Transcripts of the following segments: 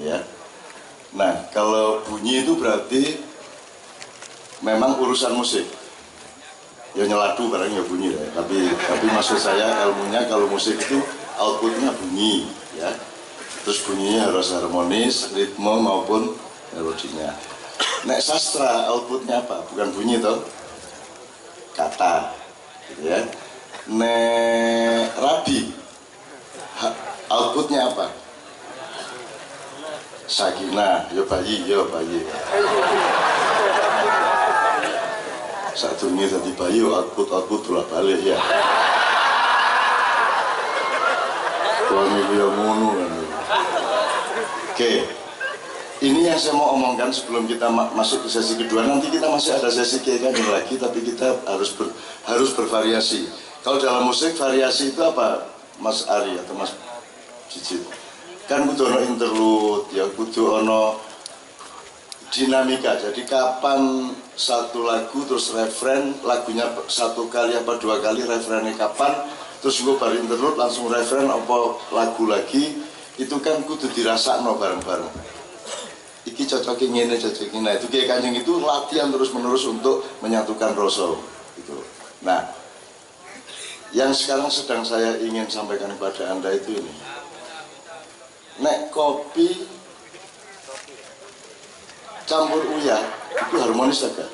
ya. Nah, kalau bunyi itu berarti memang urusan musik. Ya nyeladu barang ya bunyi ya. Tapi maksud saya ilmunya kalau musik itu outputnya bunyi ya. Terus bunyinya harus harmonis, ritme maupun melodinya. Nek sastra outputnya apa? Bukan bunyi toh, kata, gitu ya. Nek rabi outputnya apa? Sakinah, yo bayi. Saat ini tadi bayi output bolak balik ya. Tuan ibu yang ngono kan. Oke, ini yang saya mau omongkan sebelum kita masuk ke sesi kedua. Nanti kita masih ada sesi kayaknya lagi, tapi kita harus bervariasi. Kalau dalam musik variasi itu apa, Mas Ari atau Mas Cicit? Kan kudu ono interlude, ya kudu ono dinamika. Jadi kapan satu lagu terus refren, lagunya satu kali apa dua kali, refrennya kapan, terus gue baru interlude langsung refren apa lagu lagi, itu kan kudu dirasakno bareng-bareng. Iki cocoknya ngene, cocoknya nah itu kayak Kanjeng itu latihan terus menerus untuk menyatukan rasa gitu. Nah, yang sekarang sedang saya ingin sampaikan kepada Anda itu ini. Nek kopi campur uyah itu harmonis saja.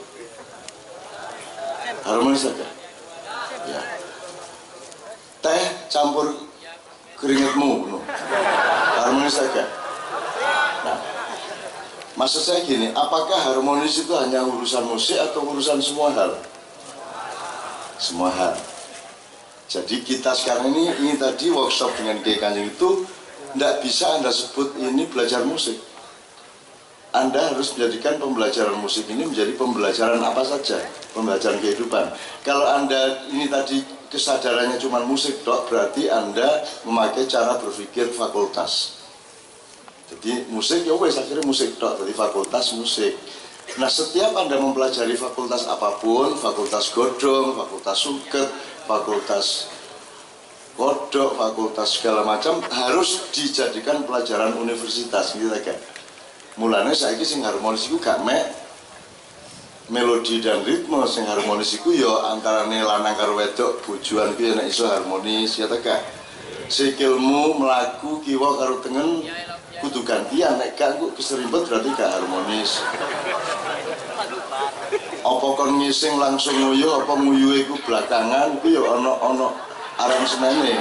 Harmonis saja. Ya. Teh campur keringetmu, harmonis saja. Nah, maksud saya gini, apakah harmonis itu hanya urusan musik atau urusan semua hal? Semua hal. Jadi kita sekarang ini tadi workshop dengan Kiai Kanjeng itu tidak bisa Anda sebut ini belajar musik. Anda harus menjadikan pembelajaran musik ini menjadi pembelajaran apa saja, pembelajaran kehidupan. Kalau Anda ini tadi kesadarannya cuma musik dok, berarti Anda memakai cara berpikir fakultas. Jadi musik ya wes akhirnya musik dok, jadi fakultas musik. Nah, setiap Anda mempelajari fakultas apapun, fakultas godong, fakultas suket, fakultas kodok, fakultas segala macam, harus dijadikan pelajaran universitas gitu kan. Mulanya saya sing harmonis itu gak mek melodi dan ritme, sing harmonis itu ya antarane lanang karo wedok bojoan ku ya nek iso harmonis ya ta gak. Sikilmu mlaku kiwa karo tengen kudu gantian, nek gak ku keserimpet berarti gak harmonis. Apa kon ngising langsung nguyuh, apa nguyuhe iku belakangan ku ya ana aransemene.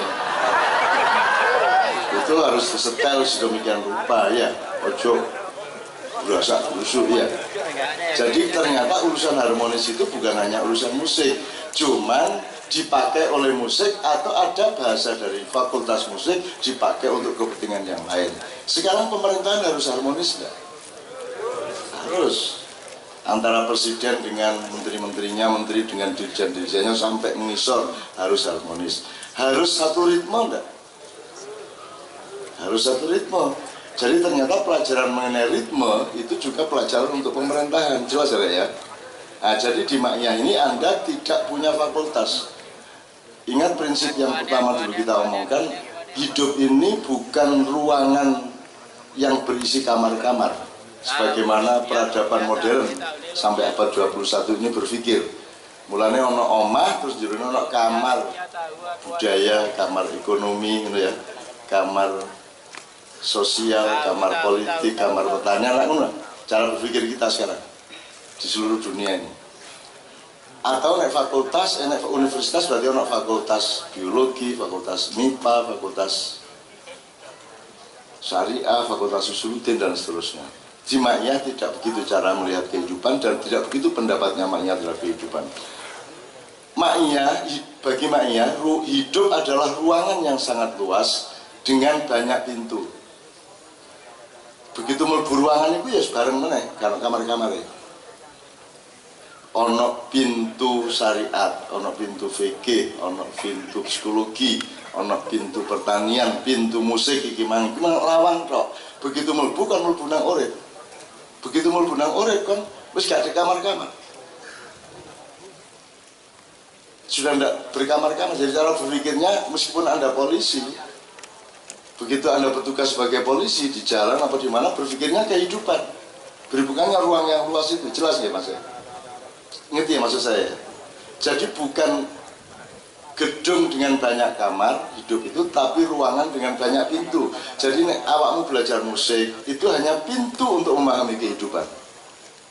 Itu harus disetel sedemikian rupa ya. Ojo berasa busuk ya. Jadi ternyata urusan harmonis itu bukan hanya urusan musik, cuman dipakai oleh musik atau ada bahasa dari fakultas musik dipakai untuk kepentingan yang lain. Sekarang pemerintahan harus harmonis nggak? Harus. Antara presiden dengan menteri-menterinya, menteri dengan dirjen-dirjennya sampai mengisor harus harmonis. Harus satu ritme enggak? Harus satu ritme. Jadi ternyata pelajaran mengenai ritme itu juga pelajaran untuk pemerintahan. Jelas ya? Nah, jadi di Maknya ini Anda tidak punya fakultas. Ingat prinsip yang pertama dulu kita omongkan, hidup ini bukan ruangan yang berisi kamar-kamar. Sebagaimana peradaban modern sampai abad 21 ini berpikir. Mulanya ono omah, terus jadinya ono kamar budaya, kamar ekonomi gitu ya, kamar sosial, kamar politik, kamar pertanian, cara berpikir kita sekarang di seluruh dunia ini. Atau nek fakultas, nek universitas berarti ono fakultas biologi, fakultas MIPA, fakultas syariah, fakultas usuluddin dan seterusnya. Di Maknya tidak begitu cara melihat kehidupan dan tidak begitu pendapatnya Maknya terhadap kehidupan. Maknya, bagi Maknya, hidup adalah ruangan yang sangat luas dengan banyak pintu. Begitu mlebu ruangan itu ya sebareng meneh karena kamar-kamar ya. Ono pintu syariat, ono pintu fikih, ono pintu psikologi, ono pintu pertanian, pintu musik iki mang lawang tok. Begitu mlebu kan mlebu nang urip. Begitu mlebu nang urip kan wis gak ada kamar-kamar. Sudah tidak berkamar-kamar, jadi cara berpikirnya meskipun Anda polisi, Begitu Anda bertugas sebagai polisi di jalan apa di mana, berpikirnya kehidupan. Bukannya ruang yang luas itu, jelas ya Mas ya? Ngerti ya maksud saya? Jadi bukan gedung dengan banyak kamar hidup itu, tapi ruangan dengan banyak pintu. Jadi awakmu belajar musik itu hanya pintu untuk memahami kehidupan.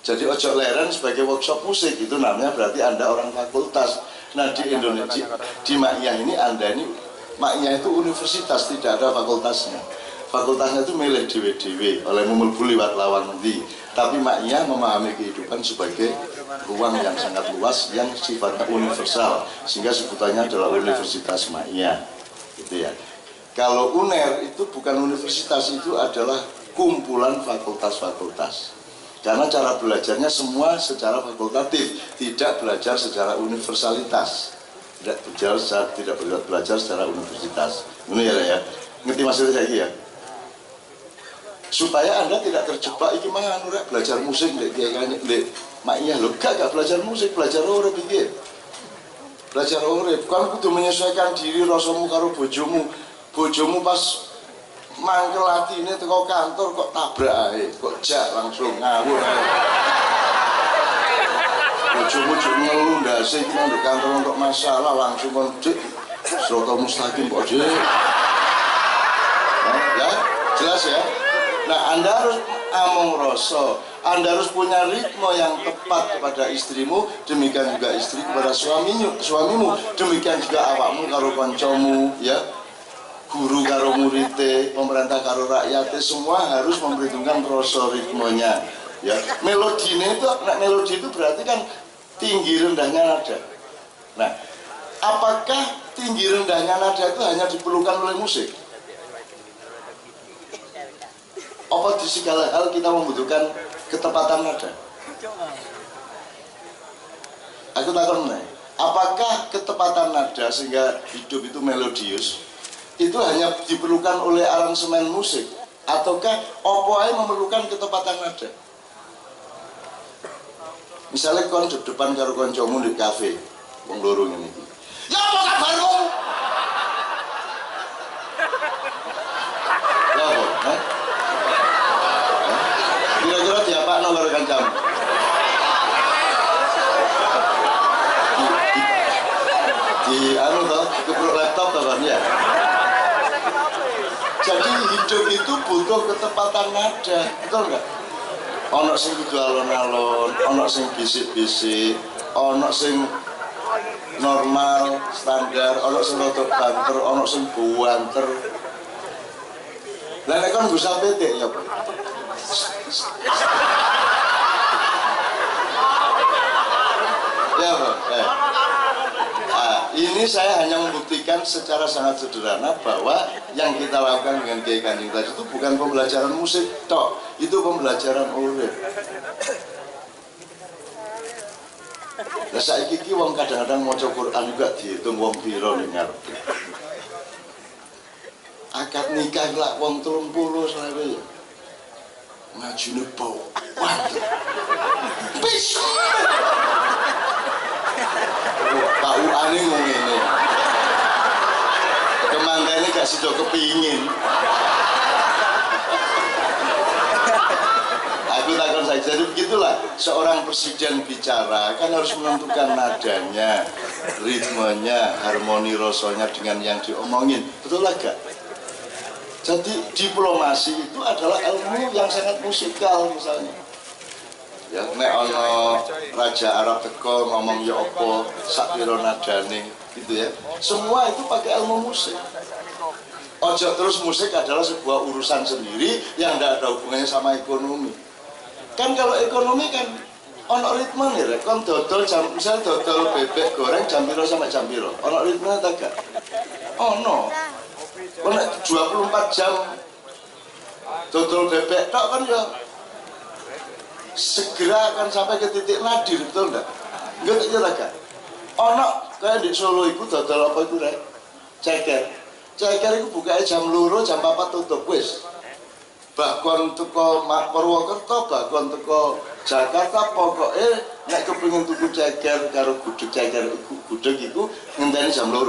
Jadi ojo leren sebagai workshop musik itu namanya berarti Anda orang fakultas. Nah di Indonesia, di Maiyah ini Anda ini, Maiyah itu universitas, tidak ada fakultasnya. Fakultasnya itu milih dewe-dewe oleh mumulbu liwat lawan di. Tapi Maiyah memahami kehidupan sebagai ruang yang sangat luas yang sifatnya universal, sehingga sebutannya adalah Universitas Maiyah. Gitu ya. Kalau UNER itu bukan universitas, itu adalah kumpulan fakultas-fakultas. Karena cara belajarnya semua secara fakultatif, tidak belajar secara universalitas, tidak belajar secara universitas. Ini ya, ngerti maksudnya saya ya? Supaya Anda tidak terjebak iki mangan ora belajar musik ndek Maiyah lho, gak belajar musik, belajar urip iki. Belajar urip, kan kudu menyesuaikan diri rasamu karo bojomu. Bojomu pas mangkel atine teko kantor kok tabrak ae, kok jak langsung ngawur ae. Bojomu juk ngelu ndase iki nang kantor untuk masalah langsung kon dik sirata mustaqim kok dik. Ya, jelas ya? Nah, Anda harus among rasa, Anda harus punya ritme yang tepat kepada istrimu, demikian juga istri kepada suamimu, demikian juga awakmu karo kancamu, ya. Guru karo muridé, pemerintah karo rakyatnya, semua harus memperhitungkan rasa ritmenya, ya. Melodine itu, melodi itu berarti kan tinggi rendahnya nada. Nah, apakah tinggi rendahnya nada itu hanya diperlukan oleh musik? Apa di segala hal kita membutuhkan ketepatan nada? Aku takon nih, apakah ketepatan nada sehingga hidup itu melodius itu hanya diperlukan oleh aransemen musik, ataukah opo ae memerlukan ketepatan nada? Misalnya kon depan karo kancamu di kafe, wong loro ngene iki. Ya apa kabarmu? Ya apa? Kira-kira diapakno karo kancamu? Di anu toh, kepruk laptop toh kan ya. Jadi hidup itu butuh ketepatan nada, betul nggak? Ono sing kudu alon-alon, ono sing bisik-bisik, ono sing normal, standar, ono sing rada banter, ono sing buanter. Lah nek kon bisa petik ya, Pak. Ya, Pak. Ini saya hanya membuktikan secara sangat sederhana bahwa yang kita lakukan dengan Kiai Kanjeng tadi itu bukan pembelajaran musik tok, itu pembelajaran urip. Lah saiki iki wong kadang-kadang maca Quran juga dihitung wong pira ning ngarepe. Akad nikah lak wong 30 sawe ya. Ngajine bau. Waduh. Bisa. Pauane ngene. Kemangkane gak sida kepingin. Aku takon saja. Jadi begitulah seorang presiden bicara kan harus menentukan nadanya, ritmenya, harmoni rasanya dengan yang diomongin. Betul gak? Jadi diplomasi itu adalah ilmu yang sangat musikal misalnya. Ya nek ana raja Arab teko ngomong ya apa sak pira nadane gitu ya. Semua itu pakai ilmu musik. Ojo terus musik adalah sebuah urusan sendiri yang tidak ada hubungannya sama ekonomi. Kan kalau ekonomi kan ono ritme nih, kon dodol jam misal dodol bebek goreng jam piro sampai jam piro. Ono ritme ta gak? Ono. Kon 24 jam dodol bebek tok kan ya segera akan sampai ke titik nadir, betul enggak? Enggak tak kan? Ono kayak di Solo itu dodol apa itu rek? Ceker. Ceker itu bukanya jam 2, jam 4 tutup wis. Bahkan teko Purwokerto, bahkan teko Jakarta, pokoknya nek kepengin tuku ceker karo gudeg ceker iku gudeg iku ngenteni jam 2.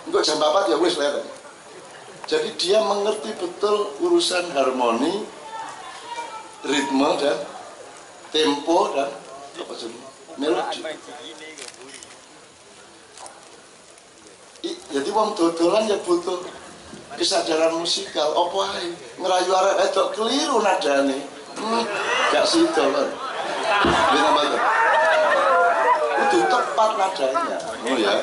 Engko jam 4 ya wis leren. Jadi dia mengerti betul urusan harmoni, ritme dan tempo dan apa sih melodi. Jadi wong dodolan ya butuh kesadaran musikal. Apa ae ngerayu arek wedok keliru nadane. Gak sido kan. Bener banget. Kudu tepat nadanya. Oh ya.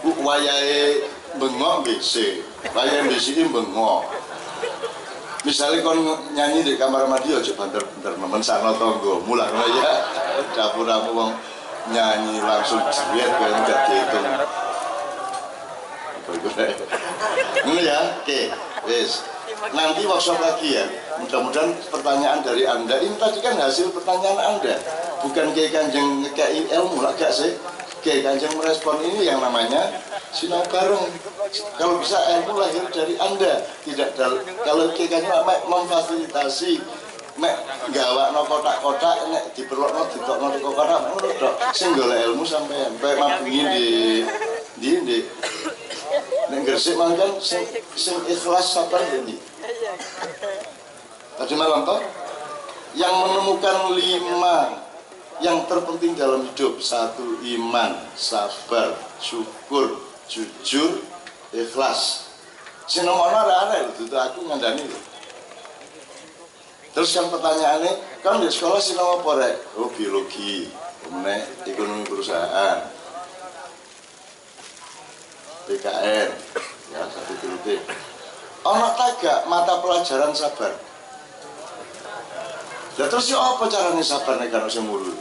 Wayahe bengok BC. Wayahe BC ini bengok. Misalnya kon nyanyi di kamar mandi aja banter-banter nemen sarana tangga. Mulane ya dapuramu wong nyanyi langsung duet kan enggak dihitung. Ini ya, oke, wes. Nanti workshop lagi ya. Mudah-mudahan pertanyaan dari Anda ini tadi kan hasil pertanyaan Anda, bukan kayak Kanjeng ngekei ilmu lah gak sih? Kayak Kanjeng merespon ini yang namanya sinau bareng. Kalau bisa ilmu lahir dari Anda, tidak kalau kayak Kanjeng memfasilitasi mek gawakno kotak-kotak nek diperlokno ditokno teko kotak ngono tok sing golek ilmu sampean kowe mabungi di nek Gresik mangkan sing ikhlas sabar ndi tadi malam toh yang menemukan 5 yang terpenting dalam hidup: 1 iman, sabar, syukur, jujur, ikhlas. Sing nomor arek itu aku ngandani lho. Terus kan pertanyaannya, kan di sekolah sih nama apa rek? Oh biologi, kemudian ekonomi perusahaan, PKN, ya satu titik. Ono tagak mata pelajaran sabar. Ya terus ya apa caranya sabar nek kan sing mulu?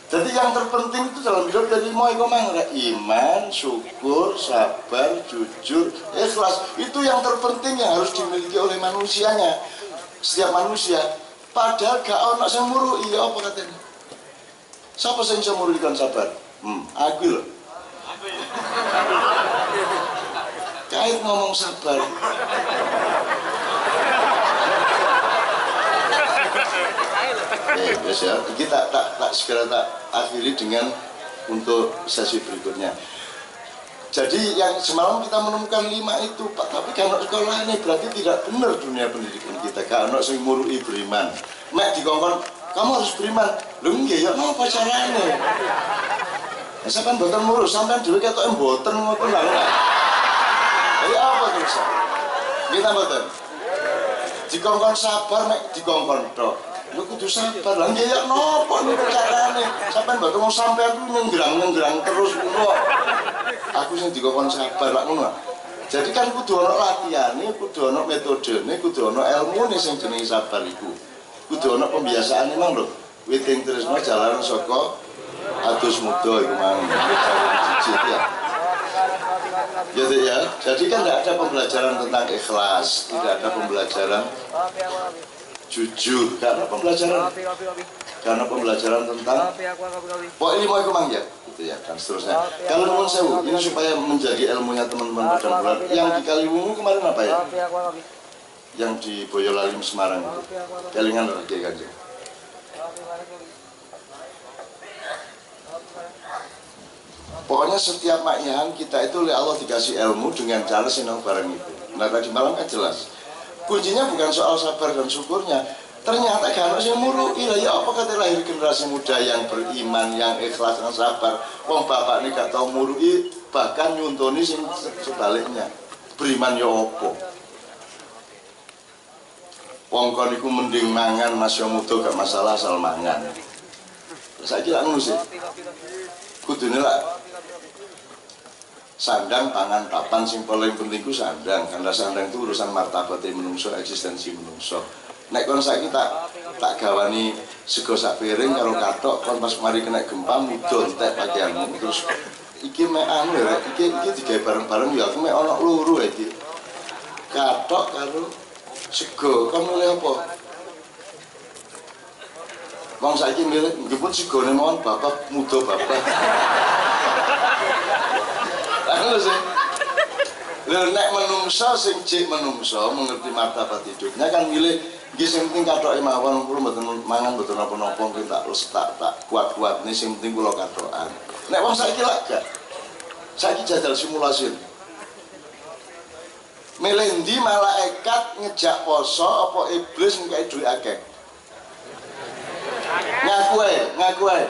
Jadi yang terpenting itu dalam hidup dari mau mang iman, syukur, sabar, jujur, ikhlas. Itu yang terpenting yang harus dimiliki oleh manusianya. Setiap manusia. Padahal gak ono sing muru, iya apa katanya? Siapa sing iso murudikan sabar? Aku lho. Kait ngomong sabar. Yes ya, kita tak segera tak akhiri dengan untuk sesi berikutnya. Jadi yang semalam kita menemukan 5 itu Pak, tapi kalau sekolah ini berarti tidak benar dunia pendidikan kita. Kalau sing murui beriman, mek dikongkon kamu harus beriman. Lho nggih ya napa carane? Ya sampean mboten murus, sampean dhewe ketok mboten ngoten lho. Ya apa terus? Kita mboten. Dikongkon sabar mek dikongkon tok. Lu kudu sabar lah, ya nopo nih carane sampean mbak mau sampean tuh nenggerang terus ngono. Aku sing dikon sabar lah ngono. Jadi kan kudu ono latihane, kudu ono metodene, kudu ono ilmune sing jenenge sabar iku. Kudu ono pembiasaane mang lho. Witing tresno jalaran saka adus muda iku mang. Ya. Gitu ya. Jadi kan tidak ada pembelajaran tentang ikhlas, tidak ada pembelajaran jujur, karena pembelajaran tentang pokoknya mau ikut mangja gitu ya, dan seterusnya. Kalau menurut saya ini supaya menjadi ilmunya teman-teman Padang Bulan. Yang di Kaliwungu kemarin apa ya? Yang di Boyolali Semarang itu Kelingan lagi kan ya. Pokoknya setiap makyahan kita itu oleh Allah dikasih ilmu dengan cara sinau bareng itu. Nah tadi malam kan jelas kuncinya bukan soal sabar dan syukurnya. Ternyata kan sing murui lah ya apa kata lahir generasi muda yang beriman, yang ikhlas dan sabar. Wong bapak ini gak tau murui, bahkan nyuntoni sing sebaliknya. Beriman ya apa? Wong kon iku mending mangan Mas yo muda gak masalah asal mangan. Saiki lak ngono sih. Kudune lak sandang, pangan, papan, sing paling penting ku sandang. Karena sandang itu urusan martabat menungso, eksistensi menungso. Nek kon saiki tak gawani sego sak piring karo kathok, kon pas mari kena gempa mudhun entek pakaianmu terus iki mek anu ya, iki digawe bareng-bareng ya aku mek ana loro iki. Kathok karo sego, kon milih apa? Wong saiki milih njuput segone mawon bapak muda bapak. Lalu sih, nek menungso sing cek menungso mengerti martabat hidupnya kan milih nggih sing penting kathoke mawon kula mboten mangan mboten napa-napa nggih tak kuat-kuat nih sing penting kula kathokan. Nek wong saiki lak gak. Saiki jajal simulasi. Milih ndi malaikat ngejak poso apa iblis ngekei duit akeh? Ngaku ae.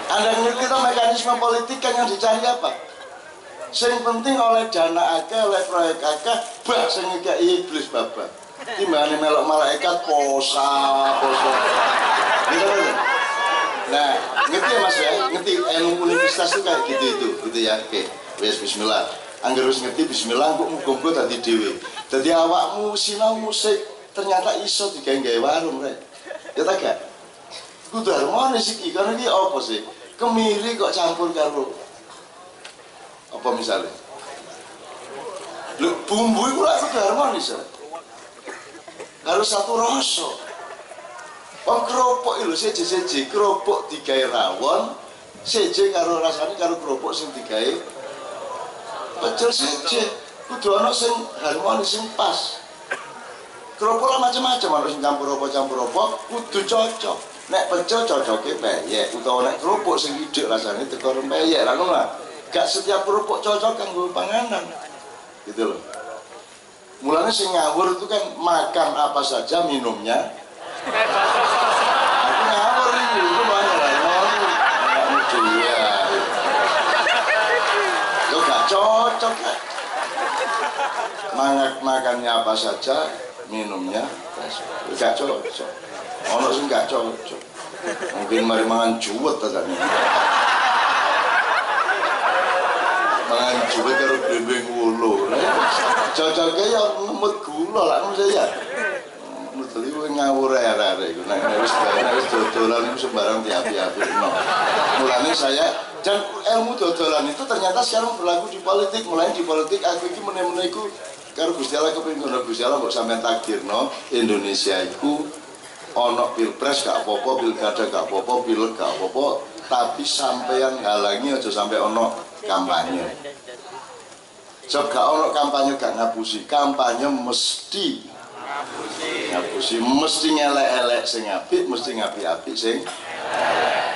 Anda ngerti toh mekanisme politik kan yang dicari apa? Sing penting oleh dana akeh, oleh proyek akeh, bah sing ngekei iblis babak. Timbangane melok malaikat poso. Gitu kan? Nah, ngerti ya Mas ya? Ngerti ilmu universitas itu kayak gitu ya. Oke. Wes bismillah. Angger wis ngerti bismillah kok muga-muga dadi dhewe. Dadi awakmu sinau musik ternyata iso digawe warung rek. Ya ta gak? Kudu harmonis iki karena iki apa sih? Kemiri kok campur karo apa misalnya? Lho bumbu iku lak kudu harmonis. Harus satu rasa. Wong keropok lho seje-seje keropok digawe rawon, seje karo rasane karo keropok sing digawe pecel seje, kudu ana sing harmonis sing pas. Keropok lah macam-macam, ana sing campur apa, kudu cocok. Nek pecel cocoke peyek, utawa nek keropok sing idhek rasane teko rempeyek, ra ngono lah. Gak setiap keropok cocok kanggo panganan. Gitu loh. Mulanya sing ngawur itu kan makan apa saja minumnya. Aku ngawur ini, itu banyak lah. Cocok kan? Makannya apa saja, minumnya gak cocok. Ono sing gak cocok. Mungkin mari mangan juwet tadi. Mangan juwet karo blembeng wulu. Cocoknya ya ngemut gula lah menurut saya. Menurut saya gue ngawur arek-arek iku. Nek wis dodolan iku sembarang diapi-api. Mulane saya dan ilmu dodolan itu ternyata sekarang berlaku di politik. Mulai di politik aku iki meneh-meneh iku karo Gusti Allah kepengin ngono Gusti Allah kok sampean takdirno Indonesia iku ana pilpres gak apa-apa, pilkada gak apa-apa, pileg gak apa-apa, tapi sampean halangi aja sampai ana kampanye. Sebab gak ana kampanye gak ngapusi, kampanye mesti ngapusi, mesti ngelek-elek sing apik, mesti ngapi-apik sing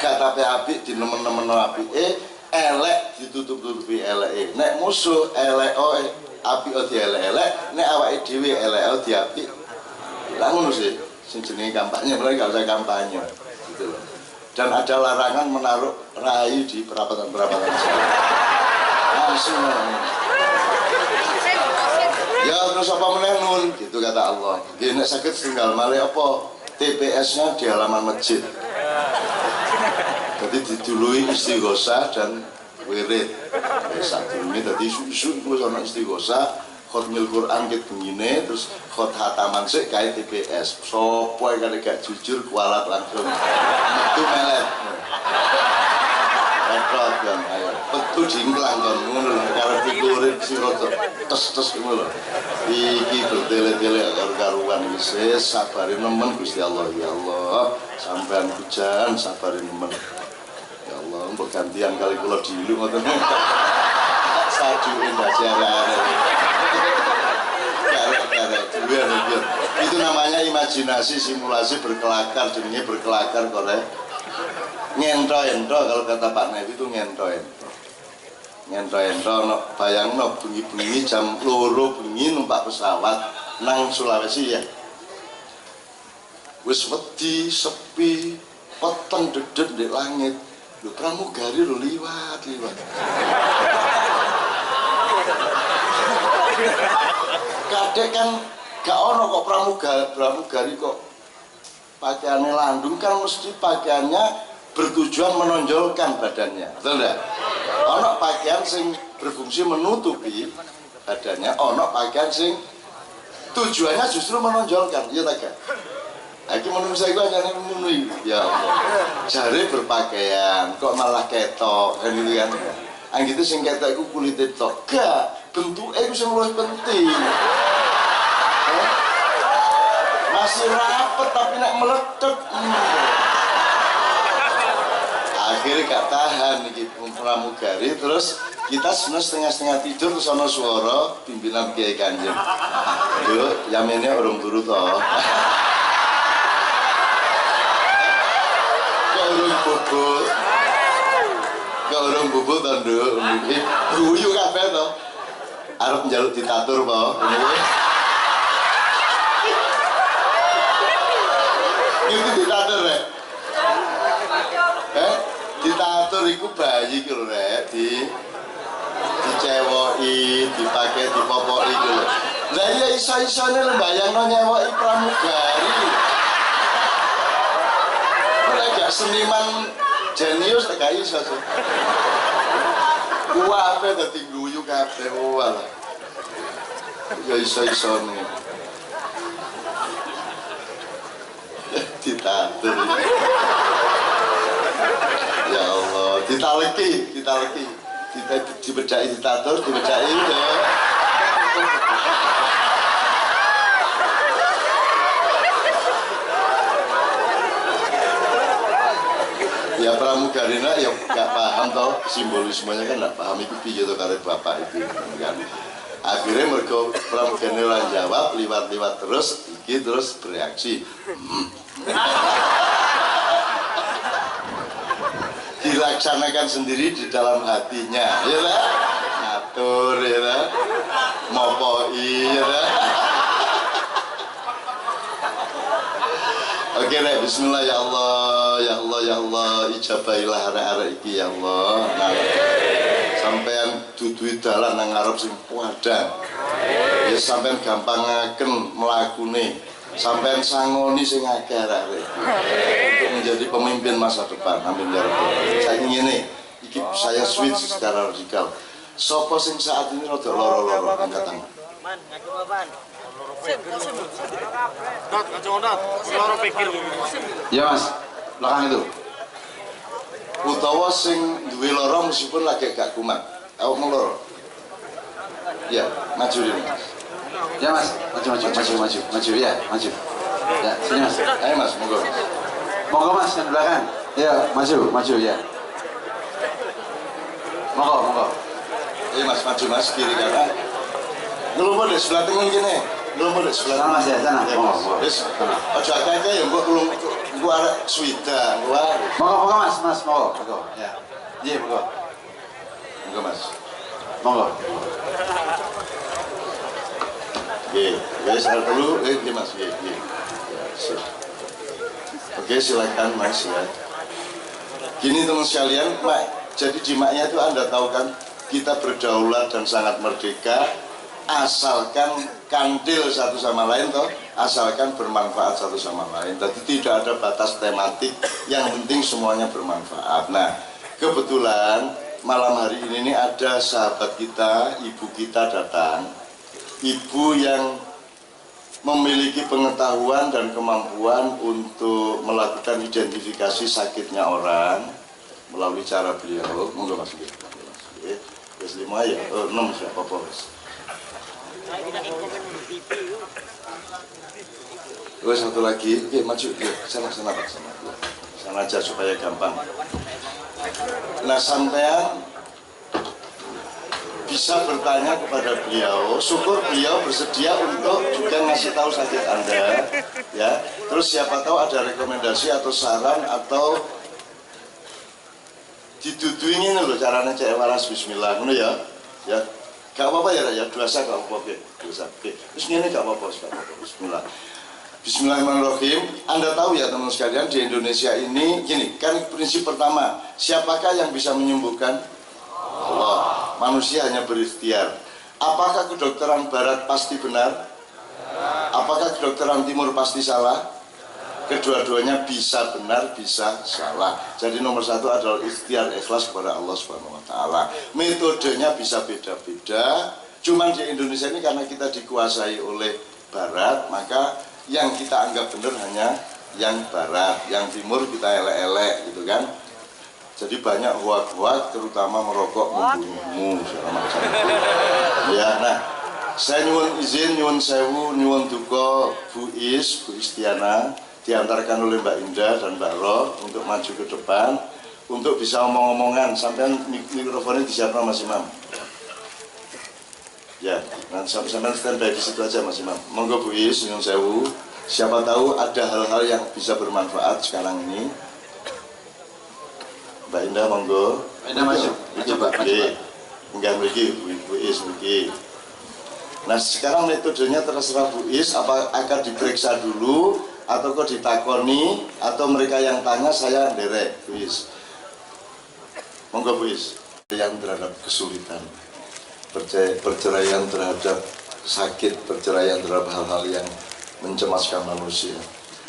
gak tapi apik dinemen-nemen apik elek ditutup-tutupi eleke. Nek musuh elek apik dielek-elek, nek awake dhewe elek diapik. Lah ngono sih sing jenenge kampanye, mereka gak usah kampanye gitu loh. Dan ada larangan menaruh rai di perapatan-perapatan saya. Langsung ya terus apa meneh nun gitu kata Allah. Nggih nek saged setunggal malih apa TPS-nya di halaman masjid. Jadi didului istighosah dan wirid. Satu ini tadi susu itu ana istighosah, khotmil Quran ket bengine, terus khot hataman sik kae TPS. Sopo yang gak jujur kualat langsung. Metu melet. Repot kan ayo. Metu jingklang kon ngono lho karo pikurit sira tes-tes ngono lho. Iki bertele-tele karo-karuan wis sabarin nemen Gusti Allah ya Allah. Sampean hujan sabarin nemen. Ya Allah, mbok gantian kali kula dilu ngoten. Sajuin aja arek-arek. Itu namanya imajinasi, simulasi berkelakar, jenenge berkelakar korek. Ngento-ento kalau kata Pak Nevi itu ngento-ento. Ngento-ento no, bayangno bengi-bengi jam 2 bengi numpak pesawat nang Sulawesi ya. Wis wedi, sepi, peteng dedet di langit. Lho pramugari lho liwat. Kadek kan gak ono kok pramugari kok pakaiannya landung, kan mesti pakaiannya bertujuan menonjolkan badannya, betul enggak? Ono pakaian sing berfungsi menutupi badannya, ono pakaian sing tujuannya justru menonjolkan, iya tak? Iki menurut saya gue hanya memenuhi, ya Allah. Jari berpakaian, kok malah ketok, kan gitu kan? Yang gitu sing ketok itu kulitnya tok, gak, bentuknya itu yang lebih penting. Masih rapet tapi nak meletup. Akhirnya gak tahan nih pramugari, terus kita sebenarnya setengah tidur ke sono suara pimpinan Kiai Kanjeng. Yuk, yaminnya orang turu toh. Kok urung bobot, kok urung bubuk to, Nduk. Iki guyu kabeh to. Arep njaluk ditatur po. Iki ditatur rek. Ditatur iku bayi ku rek, dicewoki, dipakai dipopoki ku lho. Lah iya iso-isone lho bayangno nyewoki pramugari. Ora gak seniman jenius tak gak iso. Kuwape dadi guyu kabeh walah. Ya iso-isone. Ditatur. Ya Allah, ditaleki. Kita dibedaki ditatur, dibedaki ya. Ya pramugarina ya gak paham toh simbolismenya kan gak paham itu piye to karo bapak itu kan. Akhirnya mergo pramugari ora jawab, liwat-liwat terus iki terus bereaksi. Dilaksanakan sendiri di dalam hatinya, ya lah, ngatur, ya lah, mopoi, ya lah. Oke, nek Bismillah ya Allah, ya Allah, ya Allah, ijabailah arek-arek iki ya Allah. Nah, sampean dudu dalan nang ngarep sing padhang. Ya sampean gampangaken mlakune. Sampean sangoni sing akeh arek untuk menjadi pemimpin masa depan. Amin ya rabbal alamin. Saiki ngene, iki saya switch secara radikal. Sopo sing saat ini rada loro-loro angkat tangan. Man, ngaku baban. Dot, ngaco-ngaco. Loro pikir. Ya Mas, belakang itu. Utawa sing duwe loro meskipun lagi gak kumat. Awak meloro. Ya, maju dulu. Ya Mas, maju ya, maju. Ya, sini Mas. Ayo Mas, monggo. Monggo Mas yang belakang. Ya, maju ya. Monggo. Iya Mas, maju Mas kiri kanan. Ngelumpur deh sebelah tengah gini. Ngelumpur deh sebelah tengah. Sana Mas ya, sana. Monggo. Wis, ojo akeh-akeh ya mbok gua arek swida, gua. Monggo Mas, monggo. Ya. Iya, monggo. Monggo Mas. Monggo. Guys, dulu, Mas, Oke, silakan Mas ya. Gini teman sekalian, jadi di maknya itu Anda tahu kan, kita berdaulat dan sangat merdeka, asalkan kandil satu sama lain toh, asalkan bermanfaat satu sama lain. Jadi tidak ada batas tematik, yang penting semuanya bermanfaat. Nah, kebetulan malam hari ini ada sahabat kita, ibu kita datang. Ibu yang memiliki pengetahuan dan kemampuan untuk melakukan identifikasi sakitnya orang melalui cara beliau. Monggo Mas. Wis 5 ya, 6 siapa apa wis. Wis satu lagi, oke maju ya, sana Pak, sana. Sana aja supaya gampang. Nah, sampean bisa bertanya kepada beliau, syukur beliau bersedia untuk juga ngasih tahu sakit Anda, ya. Terus siapa tahu ada rekomendasi atau saran atau didudui ini loh caranya cek waras Bismillah, ngono ya, gak apa-apa ya, dosa gak apa-apa, dosa, terus ini gak apa-apa, Bismillah. Bismillahirrahmanirrahim. Anda tahu ya teman sekalian di Indonesia ini, gini kan prinsip pertama, siapakah yang bisa menyembuhkan? Allah. Manusia hanya berikhtiar. Apakah kedokteran barat pasti benar? Apakah kedokteran timur pasti salah? Kedua-duanya bisa benar, bisa salah. Jadi nomor satu adalah ikhtiar ikhlas kepada Allah Subhanahu wa Ta'ala. Metodenya bisa beda-beda. Cuman di Indonesia ini karena kita dikuasai oleh barat, maka yang kita anggap benar hanya yang barat, yang timur kita elek-elek gitu kan. Jadi banyak hoak-hoak, terutama merokok membunuhmu segala macam. Ya, nah, saya nyuwun izin, nyuwun sewu, nyuwun duka Bu Istiana diantarkan oleh Mbak Indah dan Mbak Roh untuk maju ke depan untuk bisa omong-omongan. Sampai mikrofonnya disiapkan Mas Imam. Ya, nanti sampai standby di situ aja Mas Imam. Monggo Bu nyuwun sewu. Siapa tahu ada hal-hal yang bisa bermanfaat sekarang ini. Mbak Indah, monggo. Ada masuk. Coba. Enggak begini, Bu Is begini. Nah sekarang metodenya terserah Bu Is, apa akan diperiksa dulu atau kok ditakoni atau mereka yang tanya saya derek Bu Is. Monggo Bu Is. Yang terhadap kesulitan, perceraian terhadap sakit, perceraian terhadap hal-hal yang mencemaskan manusia.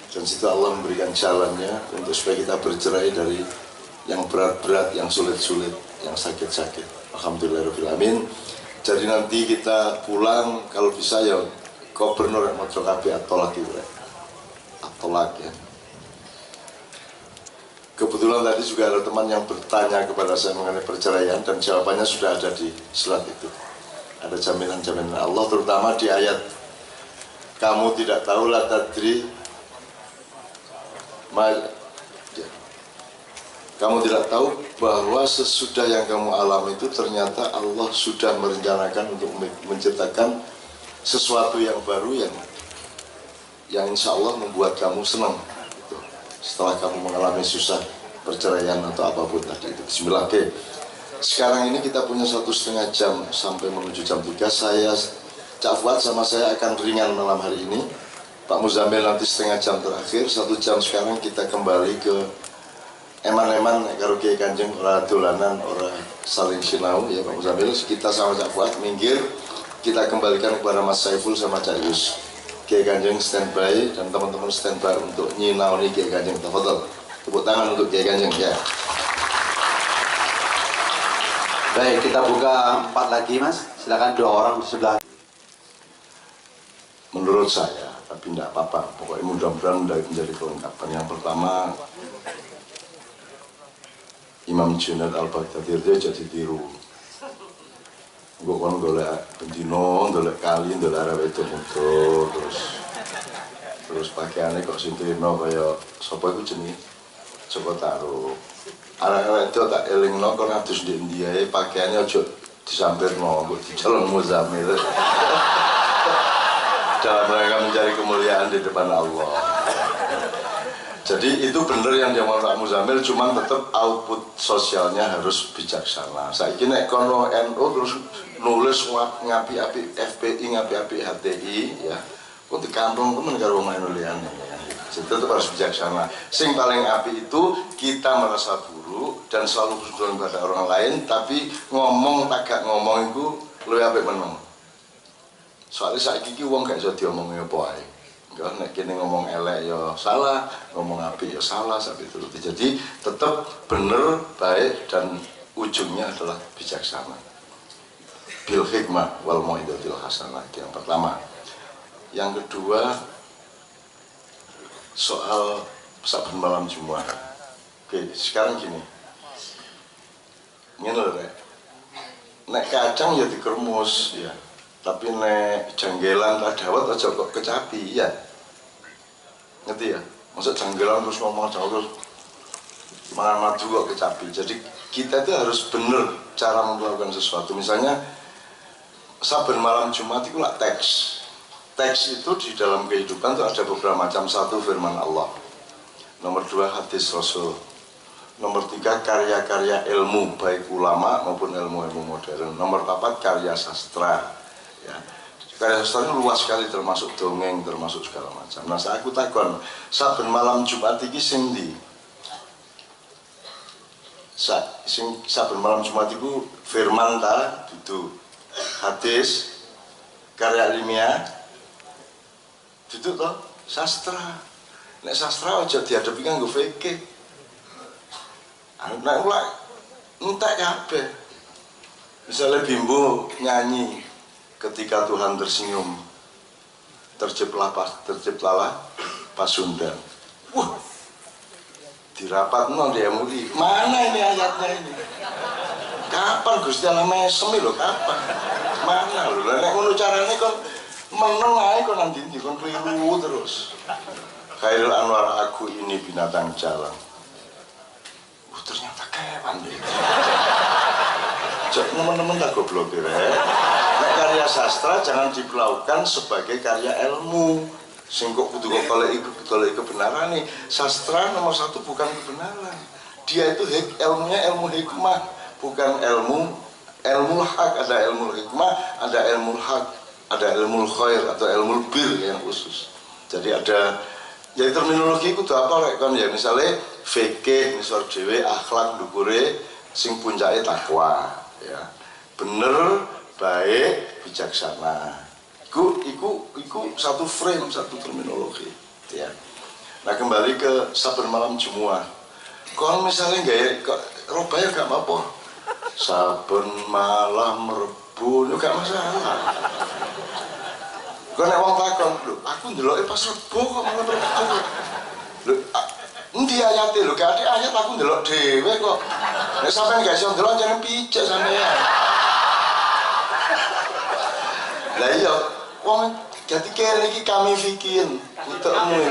Dan situ Allah memberikan jalannya untuk supaya kita bercerai dari yang berat-berat, yang sulit-sulit, yang sakit-sakit. Alhamdulillahirrahmanirrahim. Jadi nanti kita pulang kalau bisa ya gubernur yang mau kabeh atolak ya. Kebetulan tadi juga ada teman yang bertanya kepada saya mengenai perceraian dan jawabannya sudah ada di slide itu. Ada jaminan-jaminan Allah terutama di ayat kamu tidak tahu la tadri kamu tidak tahu bahwa sesudah yang kamu alami itu ternyata Allah sudah merencanakan untuk menciptakan sesuatu yang baru yang insya Allah membuat kamu senang gitu. Setelah kamu mengalami susah perceraian atau apapun tadi itu. Bismillah. Oke. Sekarang ini kita punya 1,5 jam sampai menuju jam 3. Saya Cak Fuad sama saya akan ringan malam hari ini. Pak Muzamil nanti 1/2 jam terakhir. 1 jam sekarang kita kembali ke eman-eman karo Kiai Kanjeng ora dolanan ora saling sinau ya Pak Muzamil. Kita sama Cak Fuad minggir, kita kembalikan kepada Mas Saiful sama Cak Yus. Kiai Kanjeng standby dan teman-teman standby untuk nyinau nih Kiai Kanjeng. Tafadhol. Tepuk tangan untuk Kiai Kanjeng ya. Baik, kita buka 4 lagi Mas. Silakan 2 orang di sebelah. Menurut saya, tapi tidak apa-apa. Pokoknya mudah-mudahan menjadi kelengkapan. Yang pertama, Imam Junaid Al-Baghdadi dia jadi tiru. Gue kan golek bendino, golek kali, golek arah itu motor, terus pakaiannya kok sintino kayak sopo itu jenis Joko Taruk. Arah itu tak elingno kon adus di India pakaiannya ojo disampirno mbok dicelon Muzamil. Dalam rangka mencari kemuliaan di depan Allah. Jadi itu benar yang diomong Pak Muzamil, cuman tetap output sosialnya harus bijaksana. Saiki nek kono NU terus nulis ngapi-api FPI, ngapi-api HTI ya. Kok di kampung temen karo main nuliane ya. Jadi tetap harus bijaksana. Sing paling api itu kita merasa buruk dan selalu berjuang pada orang lain, tapi ngomong tagak ngomong itu luwih apik meneng. Soalnya saiki iki wong gak iso diomongi apa ae. Enggak nek kene ngomong elek ya salah, ngomong apik ya salah sampai itu. Jadi tetap bener, baik dan ujungnya adalah bijaksana. Bil hikmah wal mau'izatil hasanah yang pertama. Yang kedua soal saben malam Jumat. Oke, sekarang gini. Ngene lho, Rek. Nek kacang ya dikermus ya. Tapi nek janggelan tak dawet aja kok kecapi ya. Ngerti ya? Masa janggelan terus ngomong terus mangan madu kok kecapi. Jadi kita itu harus bener cara melakukan sesuatu. Misalnya saben malam Jumat itu lah teks. Teks itu di dalam kehidupan itu ada beberapa macam. 1 firman Allah. Nomor 2 hadis Rasul. Nomor 3 karya-karya ilmu baik ulama maupun ilmu-ilmu modern. Nomor 4 karya sastra. Ya, karya sastra itu luas sekali termasuk dongeng, termasuk segala macam. Nah, aku takon, saben malam Jumat iki sing ndi? Saben malam Jumat itu firman ta dudu. Hadis, karya ilmiah dudu to, sastra. Nek sastra aja dihadapi kanggo fikih. Nek ora entek kabeh. Misalnya Bimbo nyanyi ketika Tuhan tersenyum, terciptalah Pasundan. Wah, dirapatno dia muli. Mana ini ayatnya ini? Kapan Gusti Allah mesem lho, kapan? Mana lho? Nek ngono carane kon meneng ae kon nang ndi kon keliru terus. Khairul Anwar, aku ini binatang jalan. Ternyata kewan deh. Jadi teman-teman tak goblok ya. Nek karya sastra jangan diperlakukan sebagai karya ilmu. Sing kok kudu golek kebenaran nih. Sastra nomor 1 bukan kebenaran. Dia itu ilmunya ilmu hikmah. bukan ilmu hak, ada ilmu hikmah, ada ilmu hak, ada ilmu khair atau ilmu bir yang khusus. Jadi ada, jadi terminologi itu apa rek kan ya, misalnya fikih misal dhewe akhlak ndukure sing puncake takwa ya. Bener, baik, bijaksana. Iku satu frame, satu terminologi ya. Nah kembali ke saben malam Jumat. Kalau misalnya Robaya gak apa-apa. Saben malam Rebu itu gak masalah. Kau nek wong takon, lho, aku ndeloke pas Rebu kok malam Rebu. Lho, endi ayate lho, gak ada ayat aku ndelok dhewe kok. Nek sampean gak iso ndelok jangan pijak sampean. Lah iya, wong jadi kene iki kami fikirin, utekmu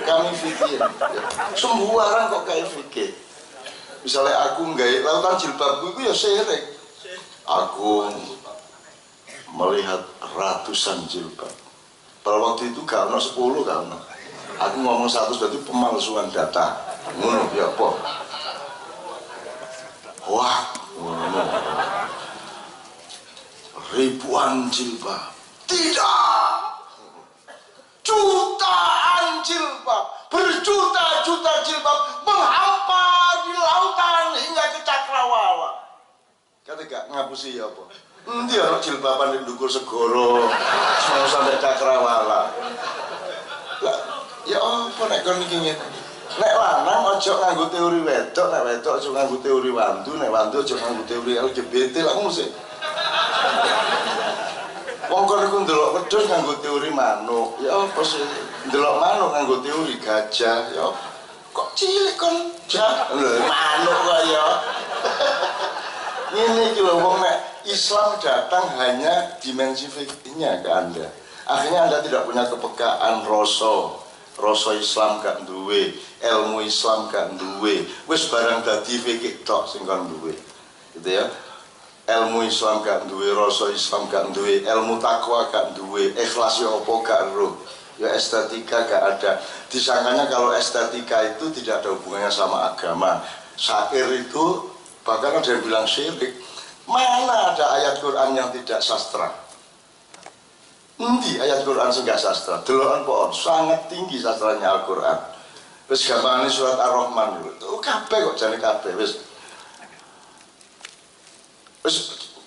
kami fikirin. Sembarang kok kayak fikir. Misalnya aku nggawe lautan jilbabku itu ya syirik. Aku melihat ratusan jilbab. Pada waktu itu gak ono 10 gak ono. Aku ngomong 100 berarti pemalsuan data. Ngono ya apa? Wah, ngono. Ribuan jilbab. Tidak. Jutaan jilbab, berjuta-juta jilbab menghampar di lautan hingga ke cakrawala. Kata gak ngapusi ya apa? Endi ana jilbaban di ndukur segoro sampai cakrawala. Lah, ya apa nek kon iki ngene. Nek lanang aja nganggo teori wedok, nek wedok aja nganggo teori wandu, nek wandu aja nganggo teori LGBT lah mesti. Wong kon iku ndelok wedhus nganggo teori manuk. Ya apa sih? Ndelok manuk nganggo teori gajah. Ya kok cilik kon jah. Lho manuk kok ya. Ini iki lho wong nek Islam datang hanya dimensi fikihnya ke Anda. Akhirnya Anda tidak punya kepekaan rasa Islam gak duwe, ilmu Islam gak duwe. Wis barang dadi fikih tok sing kon duwe. Gitu ya. Ilmu Islam gak duwe, rasa Islam gak duwe, ilmu takwa gak duwe, ikhlas ya apa gak roh, ya estetika gak ada. Disangkanya kalau estetika itu tidak ada hubungannya sama agama. Syair itu bahkan ada yang bilang syirik. Mana ada ayat Quran yang tidak sastra? Endi ayat Quran sing gak sastra? Delokan pohon sangat tinggi sastranya Al-Quran. Wis gampangane surat Ar-Rahman itu kabeh kok jane kabeh wis.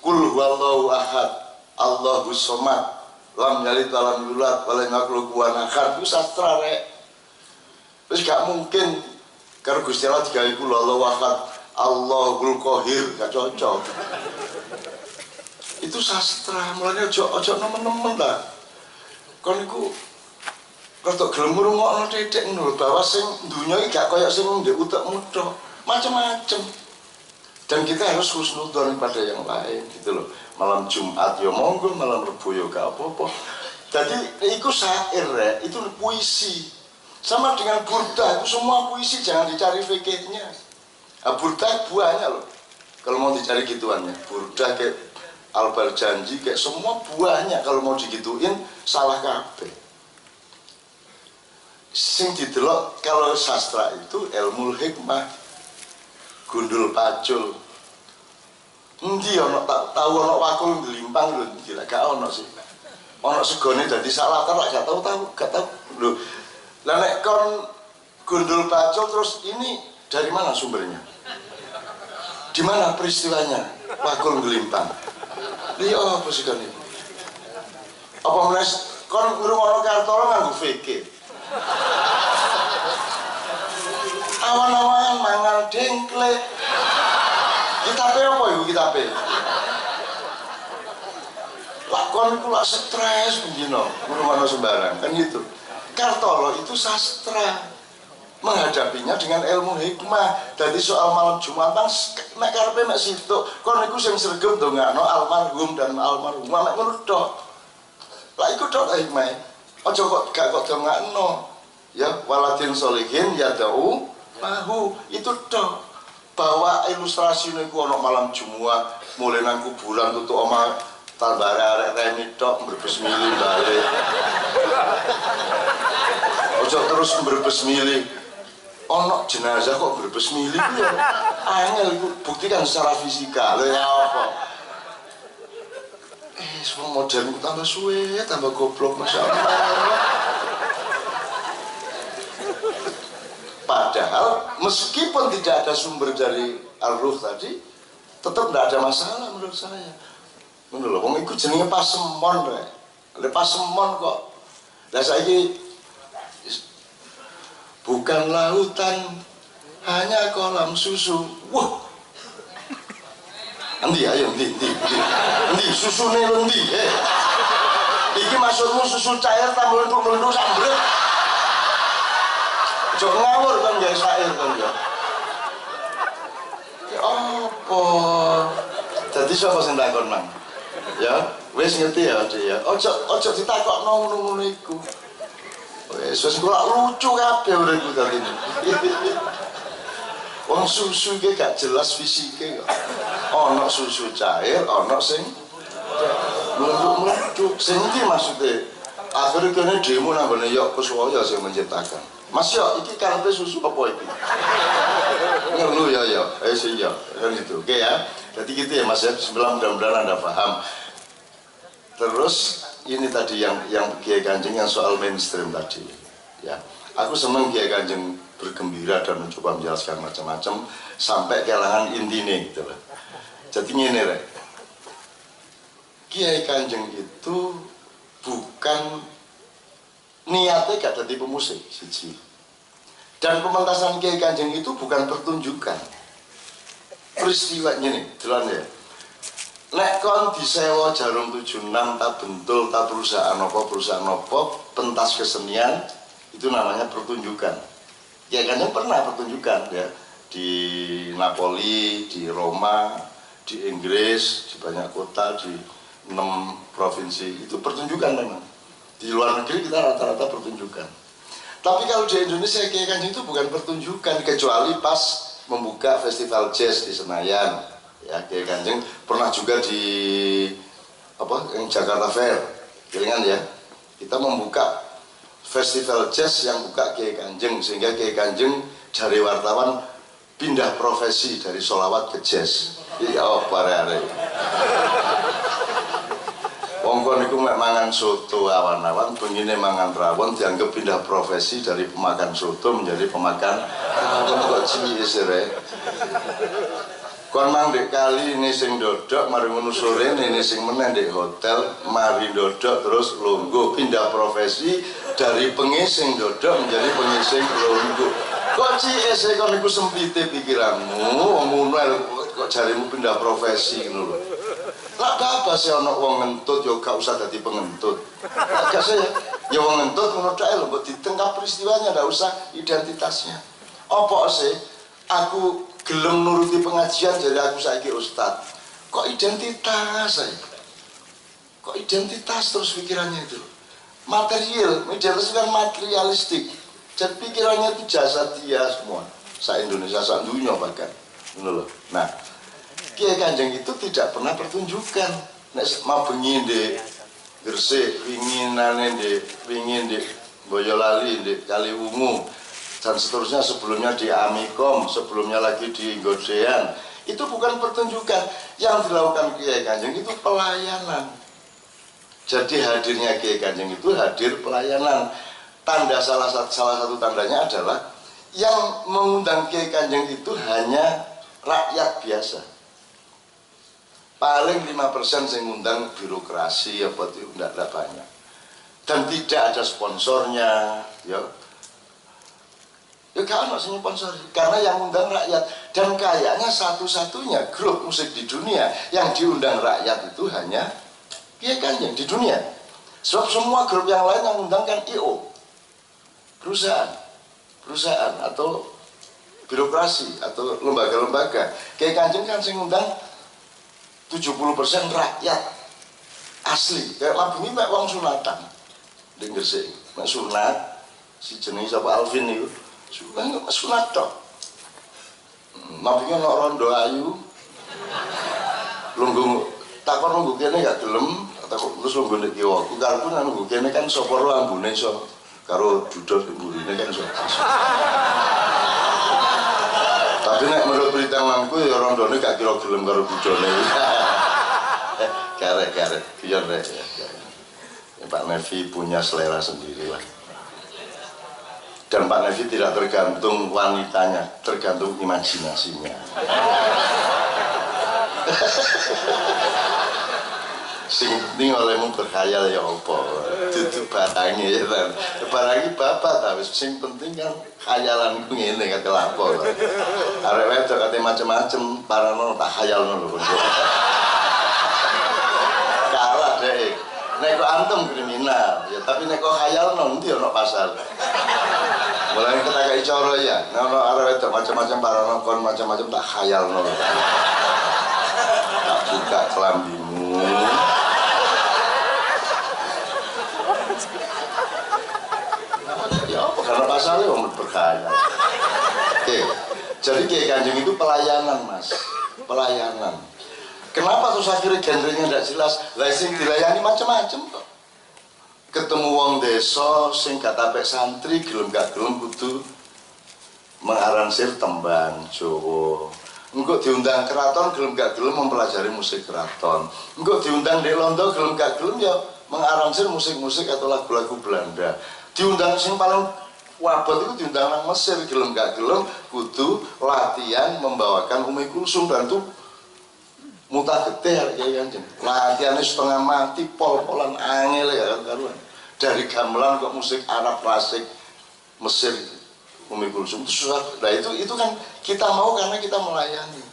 Kul huwallahu ahad, Allahus somad, lam yalid walam yulad, walam yakul kufuwan ahad. Itu sastra rek. Wis gak mungkin karo Gusti Allah digawe kul huwallahu ahad, Allahul qahir, gak cocok. Itu sastra, mulane ojo nemen-nemen lah. Kon iku rada gelem ngrungokno titik ngono bahwa sing dunya iki gak kaya sing ndek utekmu tok. Macem-macem. Dan kita harus husnudzon pada yang lain gitu loh. Malam Jumat ya monggo, malam Rebu ya gak apa-apa. Jadi itu syair ya, itu puisi. Sama dengan burdah, itu semua puisi, jangan dicari fikihnya. Nah, burdah banyak loh. Kalau mau dicari gituannya, burdah kayak Al-Barjanji kayak semua banyak. Kalau mau digituin salah kabeh. Sing didelok kalau sastra itu ilmu hikmah. Gundul pacul. Endi ana tahu ana wakul nglimpang lho gila gak ana sih. Ana segone dadi sak latar gak tahu gak tahu. Lho. Lah nek kon gundul pacul terus ini dari mana sumbernya? Di mana peristiwanya? Wakul nglimpang. Liya apa sih kan itu? Apa menes kon ngrungokno Kartolo nganggo fikih. Awan-awan mangal dengklek. Kitabe apa iku kitabe? Lakon iku lak stres bendino, ngurungokno sembarang kan gitu. Kartolo itu sastra. Menghadapinya dengan ilmu hikmah. Jadi soal malam Jumatan nek karepe mek situk, kon iku sing sregep ndongakno almarhum dan almarhumah mek ngono tok. Lah iku tok hikmah. Aja kok gak kok dongakno. Ya waladin solihin yadau lahu itu toh bahwa ilustrasi niku ana malam Jumat mulai nang kuburan tutuk omah tambare arek remi tok mbrebes mili balik. Ojo terus mbrebes mili. Ana jenazah kok mbrebes mili ku ya. angel iku buktikan secara fisika. Lho ya apa? Semua model itu tambah suwe, tambah goblok, Masya Allah. Padahal meskipun tidak ada sumber dari Ar-Ruh tadi, tetap tidak ada masalah menurut saya. Menurut wong iku jenenge pasemon rek. Lha pasemon kok. Lah saiki bukan lautan, hanya kolam susu. Wah. Endi ayo endi susune endi iki maksudmu susu cair tambah lentuk-lentuk sambret. Aja ngawur kan ya syair kan ya. Ya apa? Dadi sapa sing takon Mang? Ya, wis ngerti ya, Dik ya. Ojo ditakokno ngono-ngono iku. Wis kok lucu kabeh uripku dadi. Wong susu iki gak jelas fisike kok. Ana susu cair, ana sing meletup. Sing iki maksude. Akhire kene demo nang ngene Yok Kuswoyo sing menciptakan. Mas Yok, iki karepe susu apa iki? Ngono ya ya. Sing ya, kan itu. Oke ya. Jadi gitu ya Mas ya. Bismillah, mudah-mudahan Anda paham. Terus ini tadi yang Kiai Kanjeng yang soal mainstream tadi. Ya. Aku seneng Kiai Kanjeng bergembira dan mencoba menjelaskan macam-macam sampai kelangan intinya gitu loh. Jadi ini rek, Kiai Kanjeng itu bukan niatnya gak jadi pemusik siji. Dan pementasan Kiai Kanjeng itu bukan pertunjukan. Peristiwanya nih, jalan ya. Nek kon disewa Jarum 76 tak bentul tak perusahaan apa pentas kesenian itu namanya pertunjukan. Ya kan pernah pertunjukan ya di Napoli, di Roma, di Inggris, di banyak kota, di 6 provinsi itu pertunjukan memang. Di luar negeri kita rata-rata pertunjukan. Tapi kalau di Indonesia Kiai Kanjeng itu bukan pertunjukan kecuali pas membuka festival jazz di Senayan. Ya Kiai Kanjeng pernah juga di yang Jakarta Fair, kelingan ya. Kita membuka festival jazz yang buka Kiai Kanjeng sehingga Kiai Kanjeng dari wartawan pindah profesi dari sholawat ke jazz. Iya apa are. Wong kon niku mek mangan soto awan-awan pengine mangan rawon dianggap pindah profesi dari pemakan soto menjadi pemakan rawon kok cilik sire. Kon mang ndek kali ini sing dodok mari ngono sore ini sing meneh ndek hotel mari dodok terus lungguh pindah profesi dari pengising dodok menjadi pengising lungguh. Kok cilik kon niku sempite pikiranmu wong ngono kok jarimu pindah profesi ngono lho. Lah apa sih ana wong ngentut ya gak usah dadi pengentut. Gak saya ya wong ngentut ngono tok lho mbok ditengkap peristiwanya ndak usah identitasnya. Apa sih aku gelem nuruti pengajian jadi aku saiki ustad. Kok identitas saya? Kok identitas terus pikirannya itu? Material, identitas kan materialistik. Jadi pikirannya itu jasa dia semua. Sa Indonesia, sa dunia bahkan. Loh. Nah, Kiai Kanjeng itu tidak pernah pertunjukan. Nek mau bengi di Gresik, wingin di Boyolali, di Kaliwungu, dan seterusnya sebelumnya di Amikom, sebelumnya lagi di Godean. Itu bukan pertunjukan. Yang dilakukan Kiai Kanjeng itu pelayanan. Jadi hadirnya Kiai Kanjeng itu hadir pelayanan. Tanda salah satu tandanya adalah yang mengundang Kiai Kanjeng itu hanya rakyat biasa. Paling 5% yang ngundang birokrasi apa itu tidak ada banyak. Dan tidak ada sponsornya, ya. Ya kan maksudnya sponsor karena yang undang rakyat dan kayaknya satu-satunya grup musik di dunia yang diundang rakyat itu hanya Kiai Kanjeng di dunia. Sebab semua grup yang lain yang undang kan IO, perusahaan atau birokrasi atau lembaga-lembaga. Kiai Kanjeng kan sing undang 70% rakyat asli. Kayak Mabumi mek wong sunatan. Ning Gresik, mek sunat si jenenge sapa Alvin niku. Sunat tok. Mabumi ana rondo ayu. Lungguh takon lungguh kene gak gelem, takon terus lungguh nek kiwa. Ku karepku nang lungguh kene kan sapa ro ambune iso karo duduk mburine kan iso. Tapi nek menurut berita temanku ya rondone gak kira gelem karo bojone. Garek biar ya. Pak Nevi punya selera sendiri lah. Dan Pak Nevi tidak tergantung wanitanya, tergantung imajinasinya. Sing penting olehmu berkhayal ya apa, itu barangi ya kan. Barangi bapak tapi sing penting kan khayalanku ngene kate lapo. Arek wedok kate macam-macam parano tak khayalno lho. Kalah deh. Nek kok antem kriminal, ya tapi nek kok khayalno ndi ono pasar. Mulai kita kayak coro ya, ono arek wedok macam-macam parano kon macam-macam tak khayalno. Tak buka kelambimu. Ya apa karena pasalnya orang berkhayal. Oke, jadi Kiai Kanjeng itu pelayanan mas, pelayanan. Kenapa terus akhirnya genrenya tidak jelas? Lah sing dilayani macam-macam kok. Ketemu wong desa sing gak tapek santri gelem gak gelem kudu mengaransir tembang Jawa. Engko diundang keraton gelem gak gelem mempelajari musik keraton. Engko diundang Dek Londo gelem gak gelem ya mengaransir musik-musik atau lagu-lagu Belanda. Diundang sing paling wabot itu diundang nang Mesir gelem gak gelem kudu latihan membawakan Umi Kulsum dan tuh muta getih ya Kanjeng. Latihannya setengah mati pol-polan angel ya karuan. Dari gamelan kok musik Arab klasik Mesir Umi Kulsum itu susah. Nah itu kan kita mau karena kita melayani.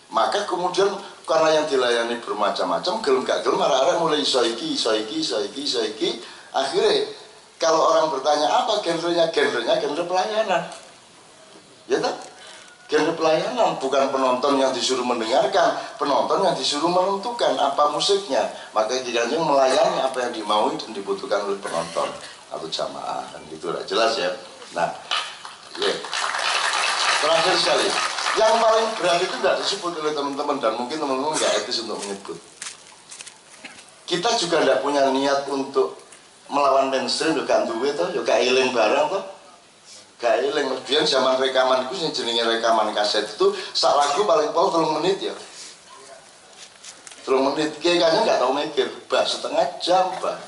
Maka kemudian karena yang dilayani bermacam-macam gelem gak gelem arek-arek mulai isoiki. Akhirnya kalau orang bertanya apa genrenya genre pelayanan. Ya tak? Genre pelayanan bukan penonton yang disuruh mendengarkan, penonton yang disuruh menentukan apa musiknya. Maka Kanjeng melayani apa yang dimaui dan dibutuhkan oleh penonton atau jamaah kan gitu lah jelas ya. Nah, ya. Terakhir sekali, yang paling berat itu tidak disebut oleh teman-teman dan mungkin teman-teman nggak etis untuk menyebut. Kita juga tidak punya niat untuk melawan mainstream, juga duwe toh, juga iling barang toh. Gak eling, biar zaman rekaman itu yang jenenge rekaman kaset itu sak lagu paling pol 3 menit ya 3 menit, kayaknya gak tau mikir bah setengah jam bah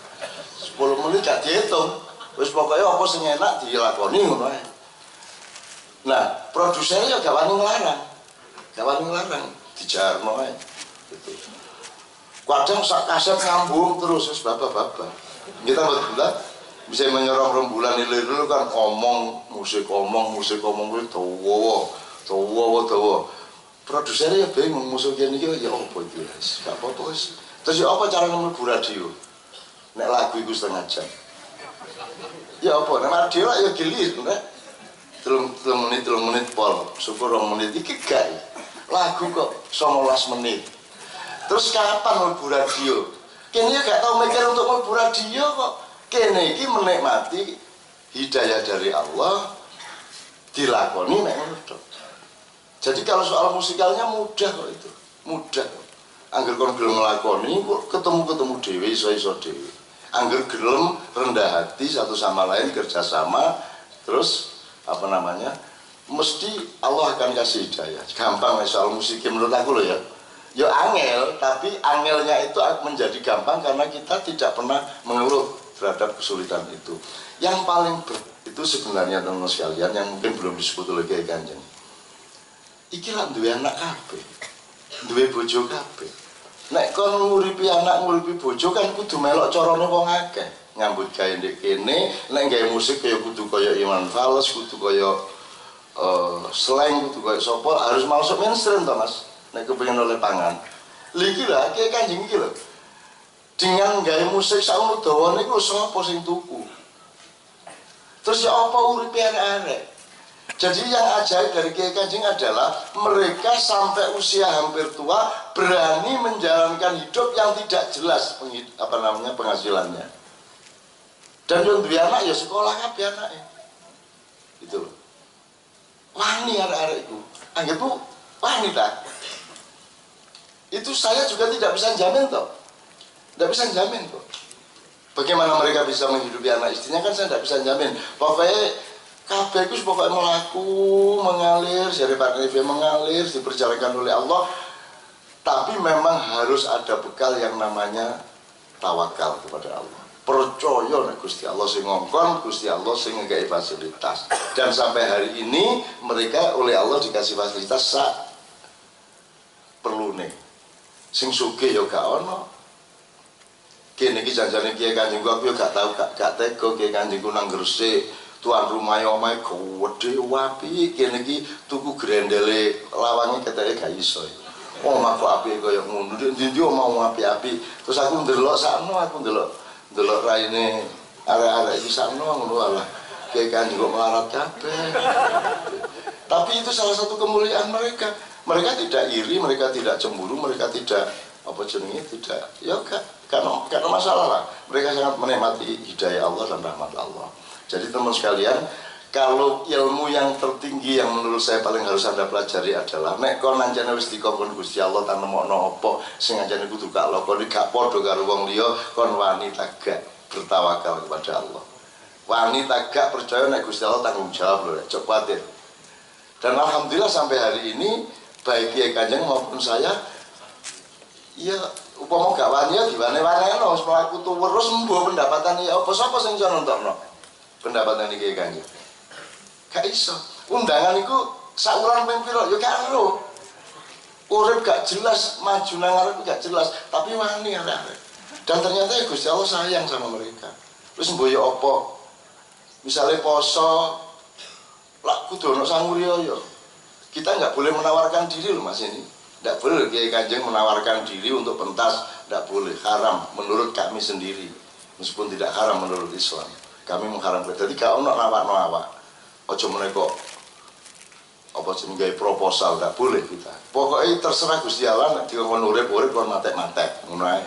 10 menit gak dihitung terus pokoknya apa sing enak dilakoni ngono ae. Nah, produsernya gak wani nglarang dijarno ae gitu. Kadang sak kaset ngambung terus wis babak-babak. Kita betul bisa menyorong rembulan ilir kan musik omong itu dawa. Produsernya ya bingung musiknya ini ya apa itu ya, gak apa-apa sih. Terus ya apa cara mlebu radio? Nek lagu itu setengah jam. Ya apa? Nek radio lah ya gilir, nek 3 menit pol, syukur 2 menit iki gak. Lagu kok 19 menit. Terus kapan mlebu radio? Kene gak tau mikir untuk mlebu radio kok. Kene iki menikmati hidayah dari Allah dilakoni nek ngono tok. Jadi kalau soal musikalnya mudah kok itu. Mudah. Angger kon gelem nglakoni kok ketemu dhewe iso-iso dhewe. Angger gelem rendah hati satu sama lain kerjasama terus apa namanya? Mesti Allah akan kasih hidayah. Gampang soal musiknya menurut aku loh ya. Ya angel, tapi angelnya itu menjadi gampang karena kita tidak pernah mengeluh terhadap kesulitan itu. Yang paling itu sebenarnya teman-teman sekalian yang mungkin belum disebut oleh Kiai Kanjeng. Iki lah duwe anak kabeh. Duwe bojo kabeh. Nek kon nguripi anak nguripi bojo kan kudu melok carane wong akeh. Nyambut gawe ndek kene, nek gawe musik kaya kudu kaya Iwan Fals, kudu kaya slang, kudu kaya sapa harus masuk mainstream to Mas. Nek kepengin oleh pangan. Lha iki lah Kiai Kanjeng iki lho. Dengan gaya musik sakmono dawane iku sapa sing tuku. Terus ya apa uripe arek-arek. Jadi yang ajaib dari Kiai Kanjeng adalah mereka sampai usia hampir tua berani menjalankan hidup yang tidak jelas penghasilannya. Dan yang duwe anak ya sekolah kabeh anake. Itu loh. Wani arek-arek iku. Anggap wani ta. Itu saya juga tidak bisa jamin toh. Tidak bisa jamin kok. Bagaimana mereka bisa menghidupi anak istrinya kan saya tidak bisa jamin. Pokoknya kabeh iku pokoknya melaku, mengalir, dari Pak Nevi mengalir, diperjalankan oleh Allah. Tapi memang harus ada bekal yang namanya tawakal kepada Allah. Percaya nek Gusti Allah sing ngongkon, Gusti Allah sing ngekei fasilitas. Dan sampai hari ini mereka oleh Allah dikasih fasilitas sak perlune. Sing sugih ya gak ono. Kene iki janjane Kiai Kanjeng aku ya gak tau gak tega Kiai Kanjengku nang Gresik. Tuan rumah omahe gede wapi, kene iki tuku grendele lawange keteke gak iso. Omah kok apike kaya ngono. Ndi omah api-api. Terus aku ndelok sakno, aku ndelok raine arek-arek iki sakno ngono alah. Kiai Kanjeng kok melarat kabeh. Tapi itu salah satu kemuliaan mereka. Mereka tidak iri, mereka tidak cemburu, mereka tidak apa jenenge tidak ya karena masalah lah. Mereka sangat menikmati hidayah Allah dan rahmat Allah. Jadi teman sekalian, kalau ilmu yang tertinggi yang menurut saya paling harus Anda pelajari adalah nek kon nancane wis dikongkon Gusti Allah tanemokno apa sing anjane kudu gak lakon gak padha karo wong liya, kon wani tagak bertawakal kepada Allah. Wani tagak percaya nek Gusti Allah tanggung jawab lho, cok kuatir. Dan alhamdulillah sampai hari ini baik Kiai Kanjeng maupun saya ya upama gak wani ya diwane-waneno wis mlaku terus mbuh pendapatan ya apa sapa sing iso nontonno. Pendapatan iki Kanjeng. Gak iso. Undangan iku sauran ping pira ya karo. Urip gak jelas, maju nang arep gak jelas, tapi wani arek-arek. Dan ternyata ya Gusti Allah sayang sama mereka. Terus mboyo apa? Misalnya poso lak kudu ono sanguriya ya. Kita nggak boleh menawarkan diri loh Mas ini. Nggak boleh Kiai Kanjeng menawarkan diri untuk pentas, nggak boleh, haram menurut kami sendiri. Meskipun tidak haram menurut Islam. Kami mengharamkan. Jadi gak ono nawak-nawak. Ojo meneko apa jenenge proposal gak boleh kita. Pokoknya terserah Gusti Allah nek dikon urip-urip kon matek-matek ngono ae.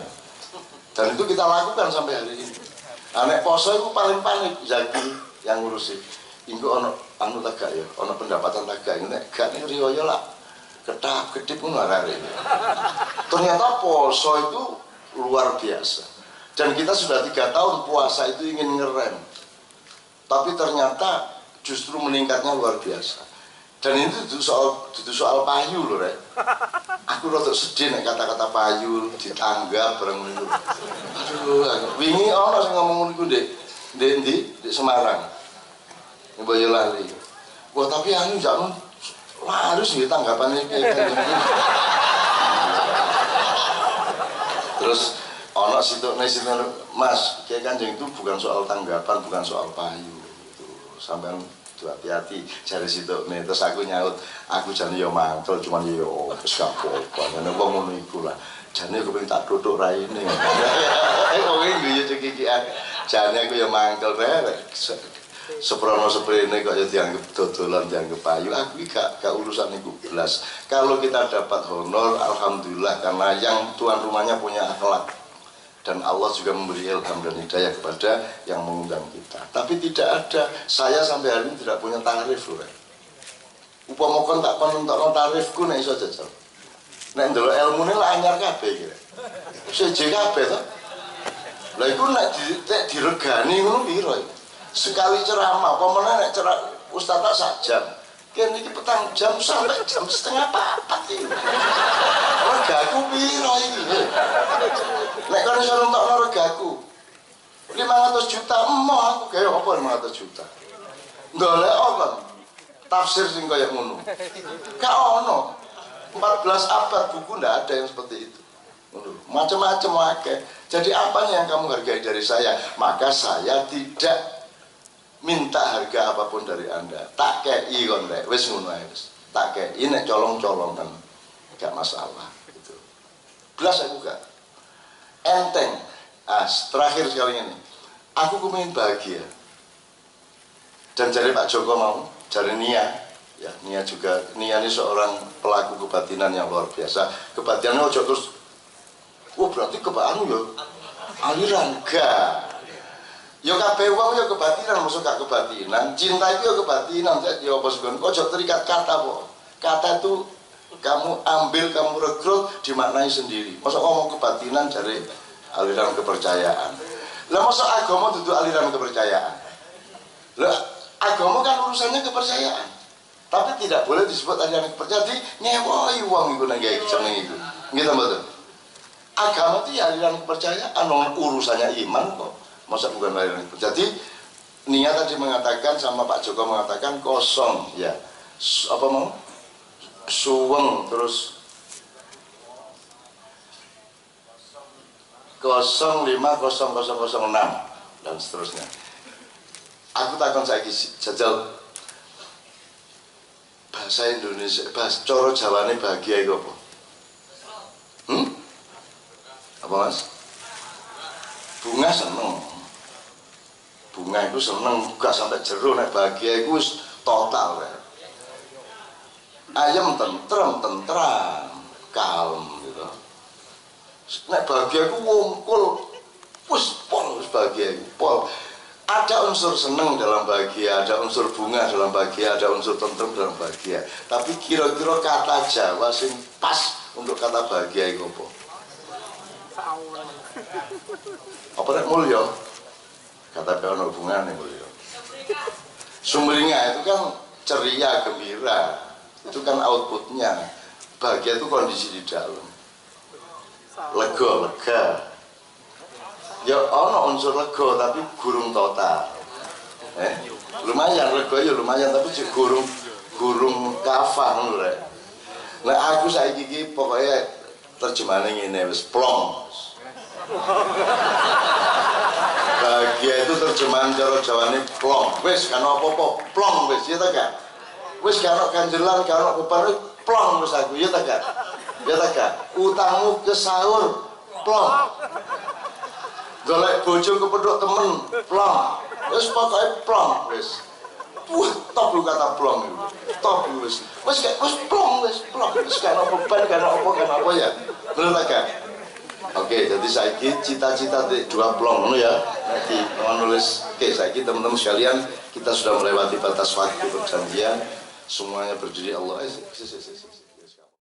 Dan itu kita lakukan sampai hari ini. Nek poso itu paling panik Zaki yang ngurusi. Inggo ono anu tagak ya, ono pendapatan tagak nek gak ning riyo lah. Ketap-ketip ngono arek. Ternyata poso itu luar biasa. Dan kita sudah 3 tahun puasa itu ingin ngerem. Tapi ternyata justru meningkatnya luar biasa. Dan itu soal payu loh Rek. Aku rada sedih nek kata-kata payu ditanggap bareng niku. Aduh, wingi ana sing ngomong niku di Semarang. Ning Boyolali. Wah, tapi anu jangan harus nggih tanggapane iki. Terus ana situk Mas, Kiai Kanjeng itu bukan soal tanggapan, bukan soal payu. Sampean hati-hati cari situ nih. Terus aku nyaut, aku jane yo mangkel cuman yo wis gak apa-apa nek wong ngono iku lah jane aku pengen tak duduk raine kok iki yo cekikian jane aku yo mangkel rek seprono seprene kok yo dianggap dodolan dianggap payu. Aku gak urusan iku belas. Kalau kita dapat honor alhamdulillah karena yang tuan rumahnya punya akhlak. Dan Allah juga memberi ilham dan hidayah kepada yang mengundang kita. Tapi tidak ada, saya sampai hari ini tidak punya tarif loh. Upama kon tak penentok tarifku nek iso jajal. Nek ndelok ilmune lah anyar kabeh kira. Seje kabeh to. Lah iku nek diregani ngono piro iki? Sekali ceramah, pamane nek ustaz tak sak jam. Kene iki petang jam sampai jam setengah 4 iki. Regaku piro iki? Nek kono iso nentokno regaku 500 juta, emoh aku gawe apa 500 juta. Ndolek apa? Tafsir sing kaya ngono. Gak ono. 14 abad buku ndak ada yang seperti itu. Macam-macam akeh. Jadi apanya yang kamu hargai dari saya? Maka saya tidak minta harga apapun dari Anda. Tak kei kon rek, wis ngono ae wis. Tak kei nek colong-colongan gak masalah gitu. Belas aku gak enteng. Terakhir sekali ini. Aku kepengin bahagia. Dan dari Pak Joko mau, dari Nia, ya Nia juga. Nia ini seorang pelaku kebatinan yang luar biasa. Kebatinannya ojo terus. Wah berarti kebatinan ya aliran gak. Ya kabeh wong ya kebatinan, maksud gak kebatinan. Cinta itu ya kebatinan, ya apa sebenarnya. Ojo terikat kata kok. Kata itu kamu ambil, kamu rekrut, dimaknai sendiri. Masa ngomong kebatinan dari aliran kepercayaan. Lah masa agama itu aliran kepercayaan. Lah agama kan urusannya kepercayaan, tapi tidak boleh disebut aliran kepercayaan. Jadi ngewoi wong iku nang gawe jeneng iku. Nggih ta mboten? Agama itu ya aliran kepercayaan, urusannya iman kok. Masa bukan aliran kepercayaan. Jadi Nia tadi mengatakan sama Pak Joko mengatakan kosong ya. Apa mau? Suweng terus 050006 dan seterusnya. Aku takon saiki jajal bahasa Indonesia, bahasa coro Jawane bahagia itu apa? Apa mas? Bunga seneng, bunga itu seneng, buka sampai jeruk, nek bahagia itu total ya. Ayam tentram, kalem gitu. Nek bahagia itu wongkul, pol, bahagia itu pol. Ada unsur seneng dalam bahagia, ada unsur bunga dalam bahagia, ada unsur tentrem dalam bahagia. Tapi kira-kira kata Jawa sing pas untuk kata bahagia itu apa? Apa nek mulya? Kata ono hubungane mulya. Sumringah itu kan ceria, gembira. Itu kan outputnya. Bahagia itu kondisi di dalam. Lega. Ya ono unsur lega tapi gurung total. Lumayan lega ya lumayan tapi gurung kafah ngono rek. Nah aku saiki iki pokoke terjemahane ngene wis plong. Bahagia itu terjemahan cara Jawane plong. Wis kan apa-apa plong wis ya ta gak? Wis kan kanjelan kan beban plong wis aku ya ta gak? Ya ta gak? Utangmu ke sahur plong. Golek bojo kepethuk temen plong. Wis pokoke plong wis. Wah, top lu kata plong itu. Top wis. Wis plong wis kan beban kan apa ya. Bener ta gak? Oke, jadi saiki cita-cita di 2 plong ngono ya. Nanti nulis, oke saiki teman-teman sekalian kita sudah melewati batas waktu perjanjian. Semuanya berdiri Allah.